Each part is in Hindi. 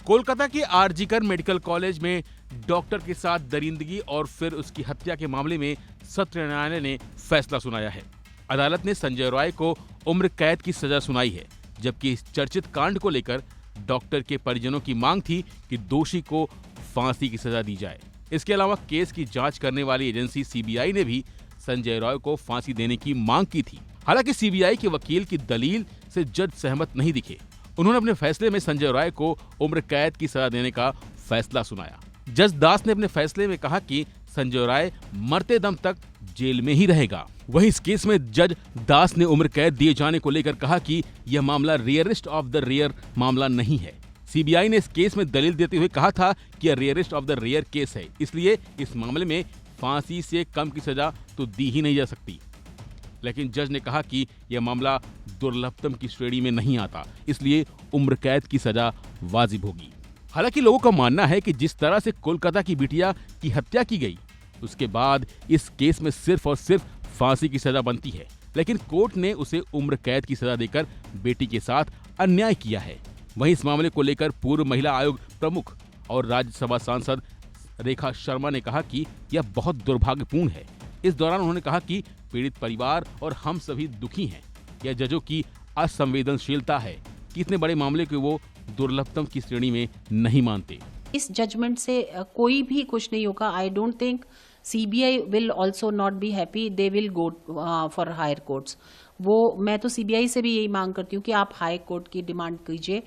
कोलकाता के आरजीकर मेडिकल कॉलेज में डॉक्टर के साथ दरिंदगी और फिर उसकी हत्या के मामले में सत्र न्यायालय ने फैसला सुनाया है। अदालत ने संजय रॉय को उम्र कैद की सजा सुनाई है, जबकि इस चर्चित कांड को लेकर डॉक्टर के परिजनों की मांग थी कि दोषी को फांसी की सजा दी जाए। इसके अलावा केस की जांच करने वाली एजेंसी सीबीआई ने भी संजय रॉय को फांसी देने की मांग की थी। हालांकि सीबीआई के वकील की दलील से जज सहमत नहीं दिखे। उन्होंने अपने फैसले में संजय रॉय को उम्र कैद की सजा देने का फैसला सुनाया। जज दास ने अपने फैसले में कहा कि संजय रॉय मरते दम तक जेल में ही रहेगा। वहीं इस केस में जज दास ने उम्र कैद दिए जाने को लेकर कहा कि यह मामला रेयरेस्ट ऑफ द रेयर मामला नहीं है। सीबीआई ने इस केस में दलील देते हुए कहा था कि यह rarest of the rare case है, इसलिए इस मामले में फांसी से कम की सजा तो दी ही नहीं जा सकती। लेकिन जज ने कहा कि यह मामला दुर्लभतम की श्रेणी में नहीं आता, इसलिए उम्र कैद की सजा वाजिब होगी। हालांकि लोगों का मानना है कि जिस तरह से कोलकाता की बिटिया की हत्या की गई, उसके बाद इस केस में सिर्फ और सिर्फ फांसी की सजा बनती है, लेकिन कोर्ट ने उसे उम्र कैद की सजा देकर बेटी के साथ अन्याय किया है। वहीं इस मामले को लेकर पूर्व महिला आयोग प्रमुख और राज्यसभा सांसद रेखा शर्मा ने कहा कि यह बहुत दुर्भाग्यपूर्ण है। इस दौरान उन्होंने कहा कि पीड़ित परिवार और हम सभी दुखी हैं। यह जजों की असंवेदनशीलता है कि इतने बड़े मामले को वो दुर्लभतम की श्रेणी में नहीं मानते। इस जजमेंट से कोई भी खुश नहीं होगा। I don't think CBI will also not be happy, they will go for higher courts. मैं तो सीबीआई से भी यही मांग करती हूँ कि आप हाई कोर्ट की डिमांड कीजिए,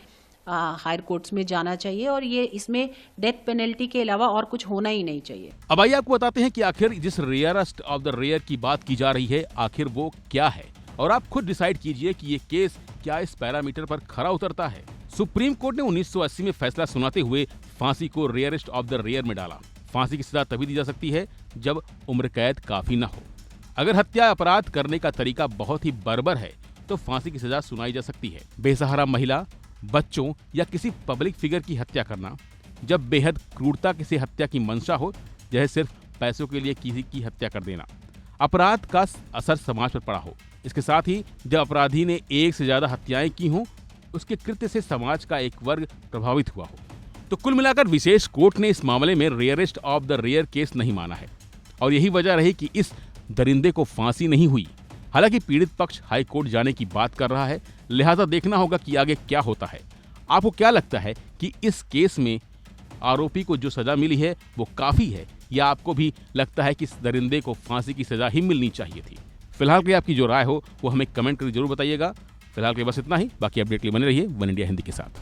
हायर कोर्ट्स में जाना चाहिए और ये इसमें डेथ पेनल्टी के अलावा और कुछ होना ही नहीं चाहिए। अब आइए आपको बताते हैं कि आखिर जिस रेयरेस्ट ऑफ द रेयर की बात की जा रही है, आखिर वो क्या है, और आप खुद डिसाइड कीजिए कि ये केस क्या इस पैरामीटर पर खरा उतरता है। सुप्रीम कोर्ट ने 1980 में फैसला सुनाते हुए फांसी को रेयरेस्ट ऑफ द रेयर में डाला। फांसी की सजा तभी दी जा सकती है जब उम्र कैद काफी न हो। अगर हत्या अपराध करने का तरीका बहुत ही बर्बर है तो फांसी की सजा सुनाई जा सकती है। बेसहारा महिला, बच्चों या किसी पब्लिक फिगर की हत्या करना, जब बेहद क्रूरता से हत्या की मंशा हो, जैसे सिर्फ पैसों के लिए किसी की हत्या कर देना, अपराध का असर समाज पर पड़ा हो, इसके साथ ही जब अपराधी ने एक से ज्यादा हत्याएं की हों, उसके कृत्य से समाज का एक वर्ग प्रभावित हुआ हो। तो कुल मिलाकर विशेष कोर्ट ने इस मामले में rarest of the rare case नहीं माना है और यही वजह रही कि इस दरिंदे को फांसी नहीं हुई। हालांकि पीड़ित पक्ष हाई कोर्ट जाने की बात कर रहा है, लिहाजा देखना होगा कि आगे क्या होता है। आपको क्या लगता है कि इस केस में आरोपी को जो सजा मिली है वो काफी है, या आपको भी लगता है कि इस दरिंदे को फांसी की सजा ही मिलनी चाहिए थी? फिलहाल की आपकी जो राय हो वो हमें कमेंट करके जरूर बताइएगा। फिलहाल के बस इतना ही। बाकी अपडेट के लिए बने रहिए वन इंडिया हिंदी के साथ।